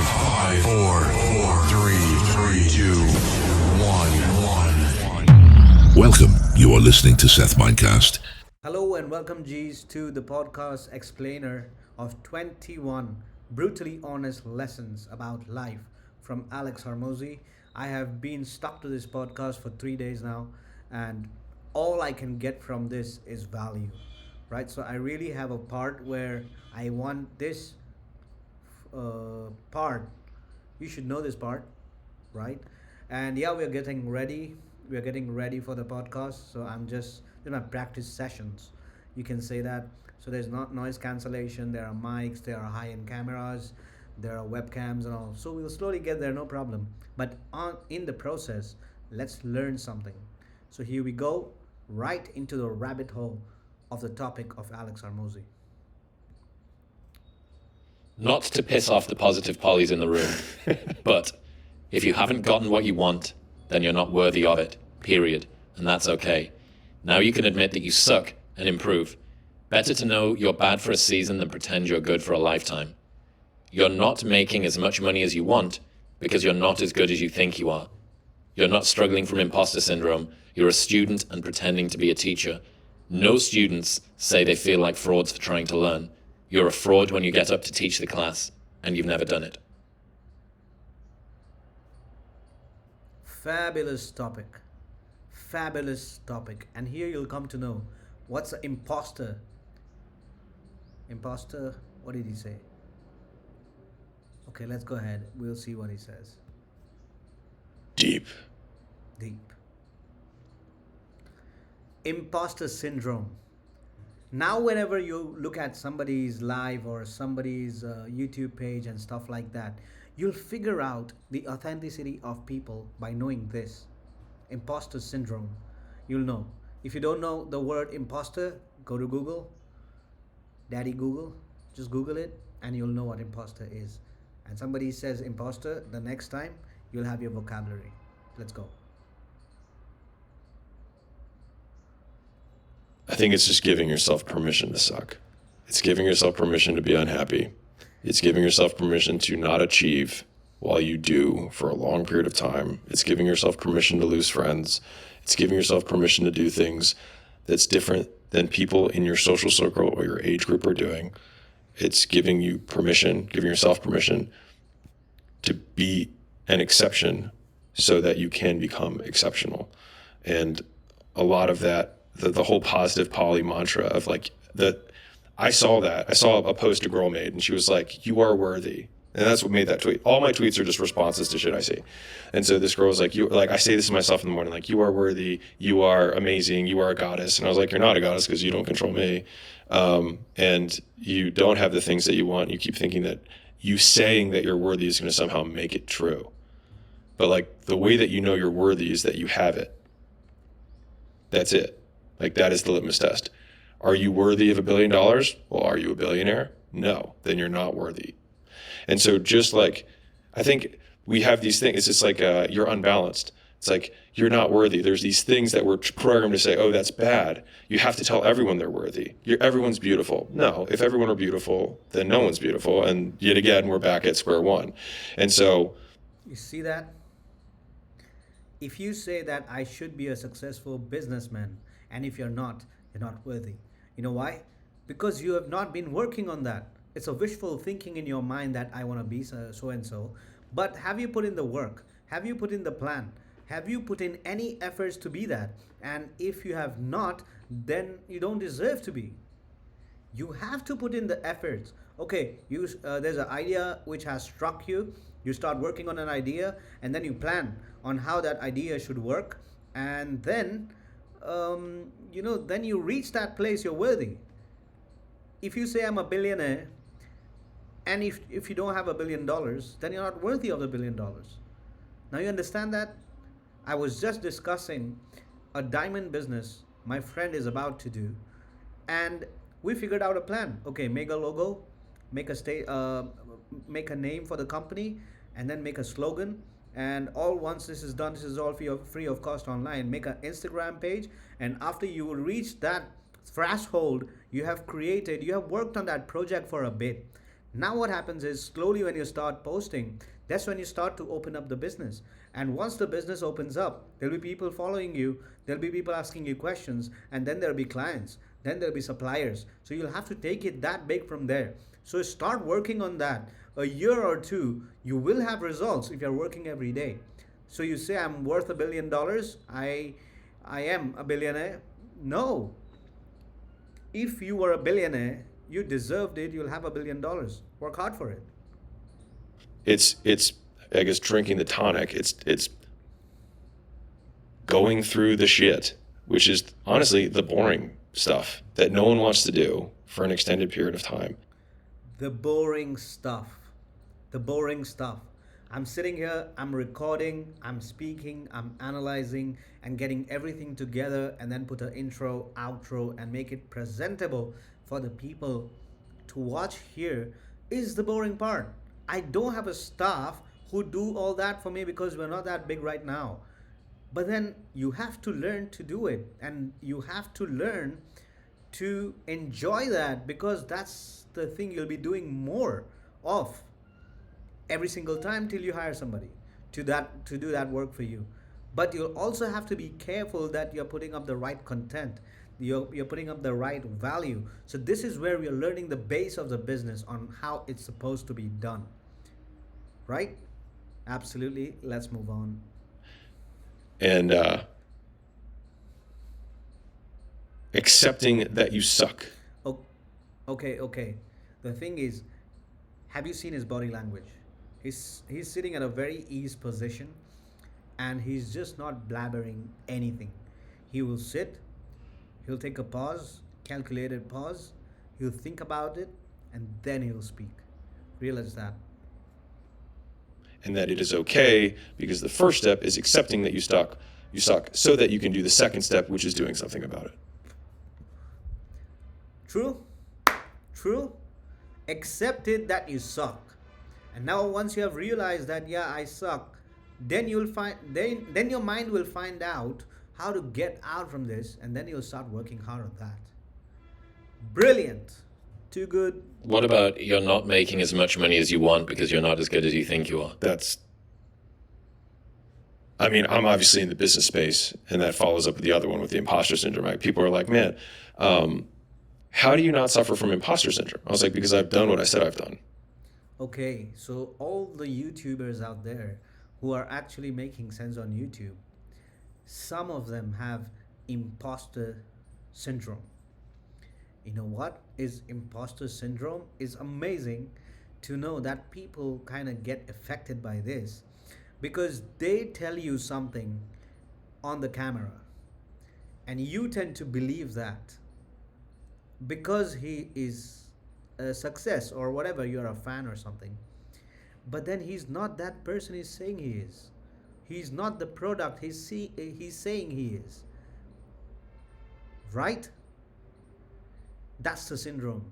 Five, four, three, two, one. Welcome. You are listening to Seth Mindcast. Hello and welcome, G's, to the podcast explainer of 21 brutally honest lessons about life from Alex Harmozi. I have been stuck to this podcast for 3 days now, and all I can get from this is value, right? So I really have a part where I want this part. You should know this part, right? And yeah, we're getting ready. We're getting ready for the podcast. So I'm just in my practice sessions. You can say that. So there's not noise cancellation. There are mics. There are high-end cameras. There are webcams and all. So we'll slowly get there, no problem. But in the process, let's learn something. So here we go, right into the rabbit hole of the topic of Alex Harmozi. Not to piss off the positive polys in the room, but if you haven't gotten what you want, then you're not worthy of it, period. And that's okay. Now you can admit that you suck and improve. Better to know you're bad for a season than pretend you're good for a lifetime. You're not making as much money as you want because you're not as good as you think you are. You're not struggling from imposter syndrome. You're a student and pretending to be a teacher. No students say they feel like frauds for trying to learn. You're a fraud when you get up to teach the class, and you've never done it. Fabulous topic. Fabulous topic. And here you'll come to know what's an imposter. Imposter, what did he say? Okay, let's go ahead. We'll see what he says. Deep. Deep. Imposter syndrome. Now, whenever you look at somebody's live or somebody's YouTube page and stuff like that, you'll figure out the authenticity of people by knowing this. Imposter syndrome. You'll know. If you don't know the word imposter, go to Google. Daddy Google. Just Google it and you'll know what imposter is. And somebody says imposter, the next time you'll have your vocabulary. Let's go. I think it's just giving yourself permission to suck. It's giving yourself permission to be unhappy. It's giving yourself permission to not achieve while you do for a long period of time. It's giving yourself permission to lose friends. It's giving yourself permission to do things that's different than people in your social circle or your age group are doing. It's giving you permission, giving yourself permission to be an exception so that you can become exceptional. And a lot of that, the whole positive poly mantra of like I saw a post a girl made and she was like, you are worthy. And that's what made that tweet. All my tweets are just responses to shit I see. And so this girl was like, I say this to myself in the morning, like, you are worthy, you are amazing, you are a goddess. And I was like, you're not a goddess because you don't control me. And you don't have the things that you want. You keep thinking that you saying that you're worthy is going to somehow make it true. But like the way that you know you're worthy is that you have it. That's it. Like that is the litmus test. Are you worthy of $1 billion? Well, are you a billionaire? No, then you're not worthy. And so just like, I think we have these things, it's just like you're unbalanced. It's like, you're not worthy. There's these things that we're programmed to say, oh, that's bad. You have to tell everyone they're worthy. Everyone's beautiful. No, if everyone are beautiful, then no one's beautiful. And yet again, we're back at square one. And so. You see that? If you say that I should be a successful businessman, and if you're not worthy. You know why? Because you have not been working on that. It's a wishful thinking in your mind that I want to be so and so. But have you put in the work? Have you put in the plan? Have you put in any efforts to be that? And if you have not, then you don't deserve to be. You have to put in the efforts. Okay, there's an idea which has struck you. You start working on an idea and then you plan on how that idea should work. And then then you reach that place you're worthy. If you say I'm a billionaire, and if you don't have $1 billion, then you're not worthy of the $1 billion. Now you understand that? I was just discussing a diamond business my friend is about to do, and we figured out a plan. Okay, make a logo, make a name for the company, and then make a slogan. And once this is done, this is all free of cost online. Make an Instagram page, and after you reach that threshold, you have worked on that project for a bit. Now what happens is slowly when you start posting, that's when you start to open up the business. And once the business opens up, there'll be people following you, there'll be people asking you questions, and then there'll be clients, then there'll be suppliers. So you'll have to take it that big from there. So start working on that. A year or two, you will have results if you're working every day. So you say I'm worth $1 billion. I am a billionaire. No. If you were a billionaire, you deserved it. You'll have $1 billion. Work hard for it. It's I guess drinking the tonic. It's going through the shit, which is honestly the boring stuff that no one wants to do for an extended period of time. The boring stuff. The boring stuff. I'm sitting here, I'm recording, I'm speaking, I'm analyzing and getting everything together and then put an intro, outro and make it presentable for the people to watch here is the boring part. I don't have a staff who do all that for me because we're not that big right now. But then you have to learn to do it and you have to learn to enjoy that because that's the thing you'll be doing more of every single time till you hire somebody to do that work for you. But you'll also have to be careful that you're putting up the right content, you're putting up the right value. So this is where we are learning the base of the business on how it's supposed to be done, right? Absolutely. Let's move on. And accepting that you suck. Oh, okay. The thing is, have you seen his body language? He's sitting at a very ease position and he's just not blabbering anything. He will sit, he'll take a pause, calculated pause, he'll think about it, and then he'll speak. Realize that. And that it is okay because the first step is accepting that you suck so that you can do the second step, which is doing something about it. True. Accept it that you suck. And now once you have realized that yeah, I suck, then you'll find then your mind will find out how to get out from this and then you'll start working hard on that. Brilliant. Too good. What about you're not making as much money as you want because you're not as good as you think you are? I'm obviously in the business space, and that follows up with the other one with the imposter syndrome. Like, people are like, man, how do you not suffer from imposter syndrome? I was like, because I've done what I said I've done. Okay, so all the YouTubers out there who are actually making sense on YouTube, some of them have imposter syndrome. You know what is imposter syndrome? It's amazing to know that people kind of get affected by this because they tell you something on the camera and you tend to believe that because he is a success or whatever, you're a fan or something. But then he's not that person he's saying he is. He's not the product he's saying he is. Right? That's the syndrome.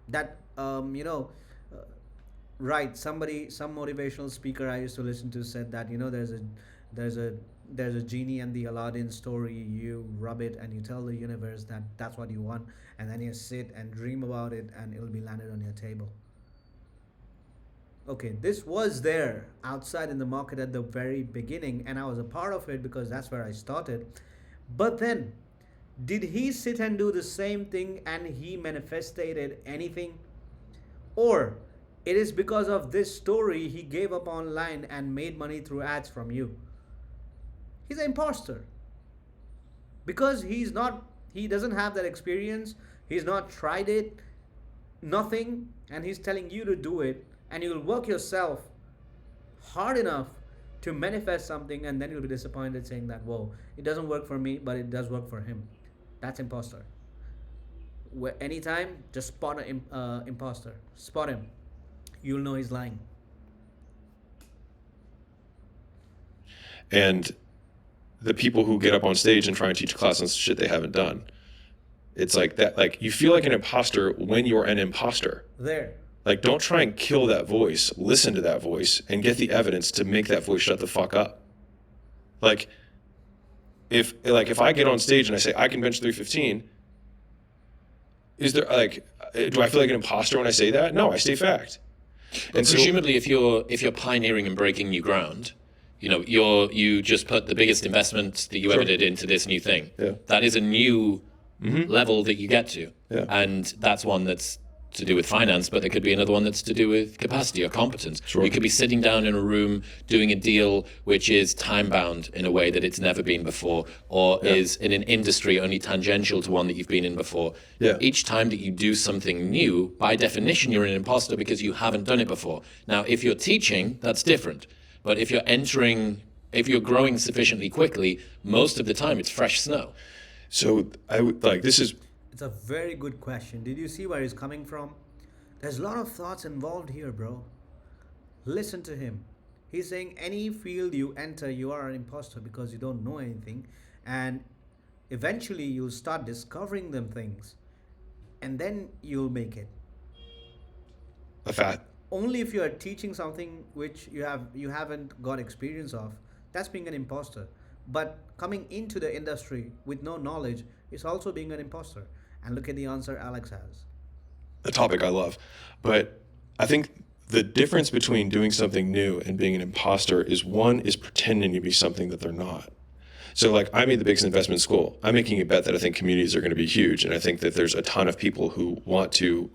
That right, some motivational speaker I used to listen to said that there's a genie and the Aladdin story. You rub it and you tell the universe that that's what you want, and then you sit and dream about it and it'll be landed on your table. Okay, this was there outside in the market at the very beginning and I was a part of it because that's where I started. But then did he sit and do the same thing and he manifested anything? Or it is because of this story he gave up online and made money through ads from you? He's an imposter. Because he doesn't have that experience, he's not tried it, nothing, and he's telling you to do it, and you'll work yourself hard enough to manifest something, and then you'll be disappointed saying that, whoa, it doesn't work for me, but it does work for him. That's imposter. Anytime, just spot an imposter. Spot him. You'll know he's lying. And the people who get up on stage and try and teach a class on shit they haven't done, it's like that. Like, you feel like an imposter when you're an imposter. There. Like, don't try and kill that voice. Listen to that voice and get the evidence to make that voice shut the fuck up. Like, if I get on stage and I say I can bench 315, is there like, do I feel like an imposter when I say that? No, I state fact. And presumably, if you're pioneering and breaking new ground, you just put the biggest investment that you ever did into this new thing. Yeah. That is a new level that you get to, and that's one that's to do with finance, but there could be another one that's to do with capacity or competence. You could be sitting down in a room doing a deal which is time bound in a way that it's never been before, or is in an industry only tangential to one that you've been in before. Each time that you do something new, by definition, you're an imposter because you haven't done it before. Now, if you're teaching, that's different. But if you're growing sufficiently quickly, most of the time it's fresh snow. So I would like, this is, It's a very good question. Did you see where he's coming from? There's a lot of thoughts involved here, bro. Listen to him. He's saying any field you enter, you are an imposter because you don't know anything. And eventually you'll start discovering them things. And then you'll make it. a fact. Only if you are teaching something which you haven't got experience of, that's being an imposter. But coming into the industry with no knowledge is also being an imposter. And look at the answer Alex has. A topic I love. But I think the difference between doing something new and being an imposter is one is pretending to be something that they're not. So like I made the biggest investment in school. I'm making a bet that I think communities are going to be huge. And I think that there's a ton of people who want to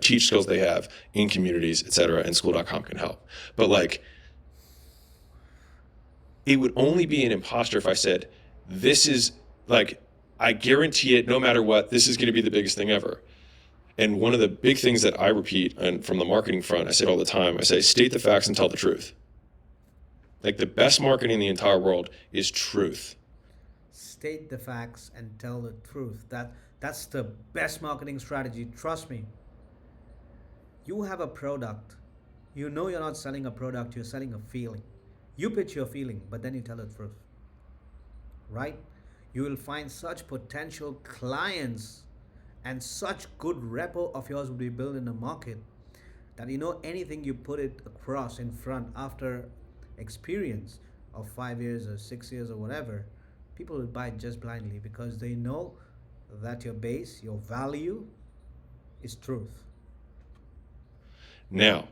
teach skills they have in communities, et cetera, and school.com can help. But like, it would only be an imposter if I said, this is like, I guarantee it, no matter what, this is going to be the biggest thing ever. And one of the big things that I repeat, and from the marketing front, I say it all the time, I say, state the facts and tell the truth. Like the best marketing in the entire world is truth. State the facts and tell the truth. That's the best marketing strategy. Trust me. You have a product. You know you're not selling a product, you're selling a feeling. You pitch your feeling, but then you tell the truth. Right? You will find such potential clients and such good repo of yours will be built in the market that anything you put it across in front after experience of 5 years or 6 years or whatever, people will buy it just blindly because they know that your base, your value is truth. Now,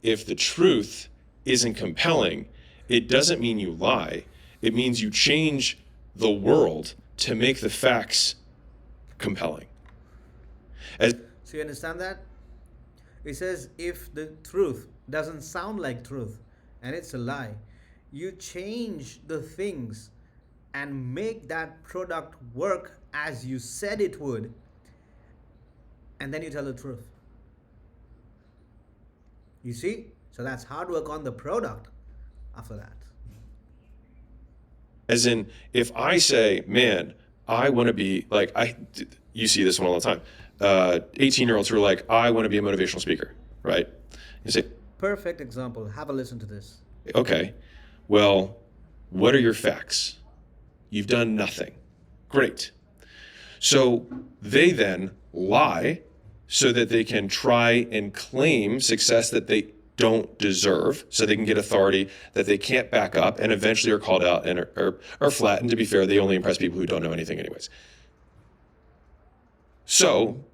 if the truth isn't compelling, it doesn't mean you lie. It means you change the world to make the facts compelling. So you understand that? It says if the truth doesn't sound like truth and it's a lie, you change the things and make that product work as you said it would, and then you tell the truth. You see? So that's hard work on the product after that. As in, if I say, man, I want to be like, you see this one all the time. 18-year-olds who are like, I want to be a motivational speaker, right? You say, Perfect example. Have a listen to this. okay, well, what are your facts? You've done nothing. Great. So they then lie so that they can try and claim success that they don't deserve, so they can get authority that they can't back up, and eventually are called out and are flattened. To be fair, they only impress people who don't know anything anyways. So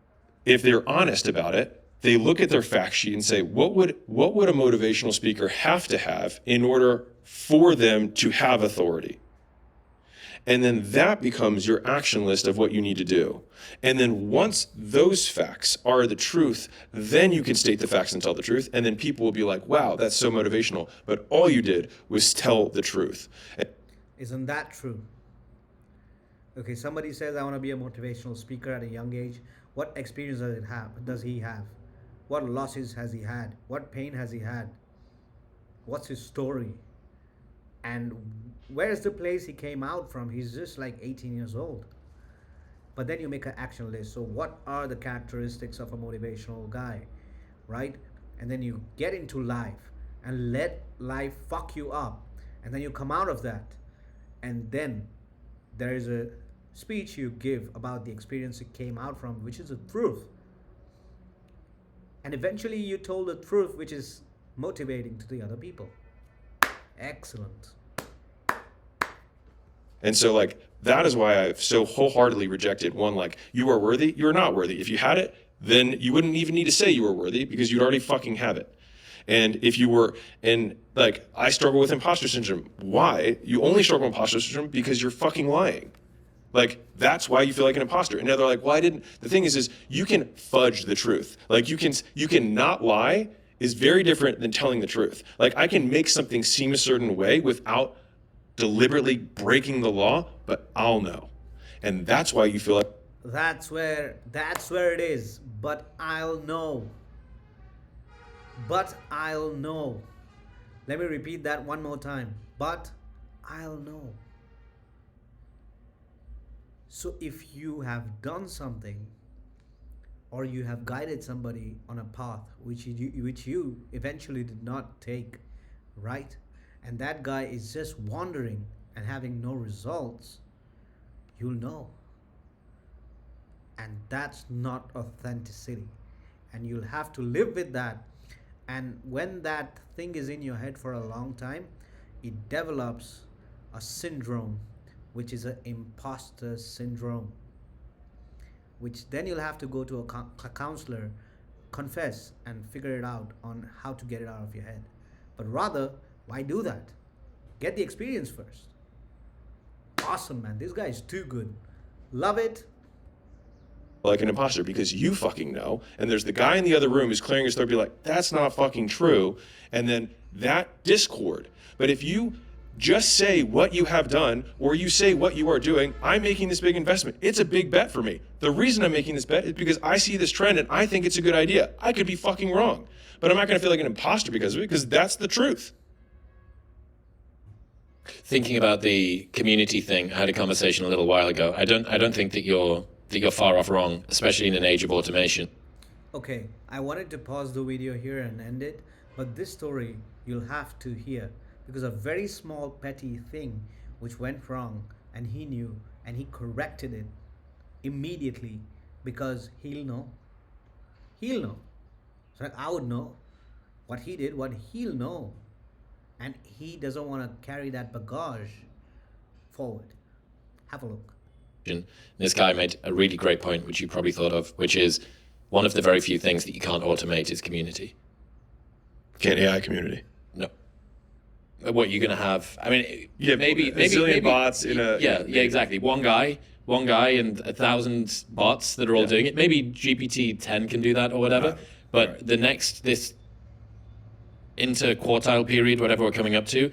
if they're honest about it, they look at their fact sheet and say, what would a motivational speaker have to have in order for them to have authority? And then that becomes your action list of what you need to do. And then once those facts are the truth, then you can state the facts and tell the truth. And then people will be like, wow, that's so motivational. But all you did was tell the truth. Isn't that true? Okay, somebody says, I want to be a motivational speaker at a young age. What experience does he have? What losses has he had? What pain has he had? What's his story? And where's the place he came out from? He's just like 18 years old. But then you make an action list. So what are the characteristics of a motivational guy, right? And then you get into life and let life fuck you up. And then you come out of that. And then there is a speech you give about the experience it came out from, which is the truth. And eventually you told the truth, which is motivating to the other people. Excellent. And so like that is why I've so wholeheartedly rejected one, like, you are worthy, you are not worthy. If you had it, then you wouldn't even need to say you were worthy because you'd already fucking have it. And if you were, and like, I struggle with imposter syndrome. Why? You only struggle with imposter syndrome because you're fucking lying. Like, that's why you feel like an imposter. And now they're like, well, I didn't. The thing is you can fudge the truth. Like, you can not lie is very different than telling the truth. Like, I can make something seem a certain way without deliberately breaking the law, but I'll know. And that's why you feel like, That's where it is. But I'll know. But I'll know. Let me repeat that one more time. But I'll know. So if you have done something, or you have guided somebody on a path which you eventually did not take, right? And that guy is just wandering and having no results, you'll know. And that's not authenticity. And you'll have to live with that. And when that thing is in your head for a long time, it develops a syndrome, which is an imposter syndrome, which then you'll have to go to a counselor, confess, and figure it out on how to get it out of your head. But rather, why do that? Get the experience first. Awesome, man. This guy is too good. Love it. like an imposter because you fucking know. And there's the guy in the other room who's clearing his throat, be like, that's not fucking true. And then that discord. But if you just say what you have done, or you say what you are doing, I'm making this big investment. It's a big bet for me. The reason I'm making this bet is because I see this trend and I think it's a good idea. I could be fucking wrong, but I'm not going to feel like an imposter because of it, because that's the truth. Thinking about the community thing, I had a conversation a little while ago. I don't think that you're far off wrong, especially in an age of automation. Okay, I wanted to pause the video here and end it, but this story you'll have to hear, because a very small petty thing which went wrong and he knew and he corrected it immediately because he'll know. So like I would know what he did, what he'll know, and he doesn't want to carry that bagage forward. Have a look. This guy made a really great point, which you probably thought of, which is one of the very few things that you can't automate is community. Can't AI community? No. What you're going to have? I mean, Yeah, maybe a zillion bots in a yeah, exactly. One guy and 1,000 bots that are all doing it. Maybe GPT-10 can do that or whatever. But the next this interquartile period, whatever we're coming up to,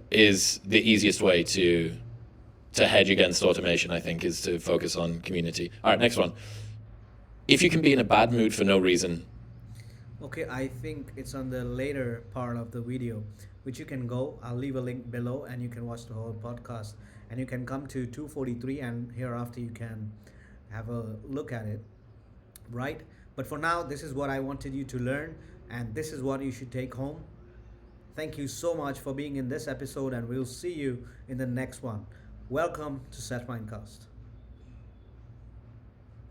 is the easiest way to hedge against automation. I think is to focus on community. All right, next one. If you can be in a bad mood for no reason. Okay, I think it's on the later part of the video, which you can go. I'll leave a link below and you can watch the whole podcast. And you can come to 243 and hereafter you can have a look at it, right? But for now, this is what I wanted you to learn and this is what you should take home. Thank you so much for being in this episode and we'll see you in the next one. Welcome to Set Mindcast.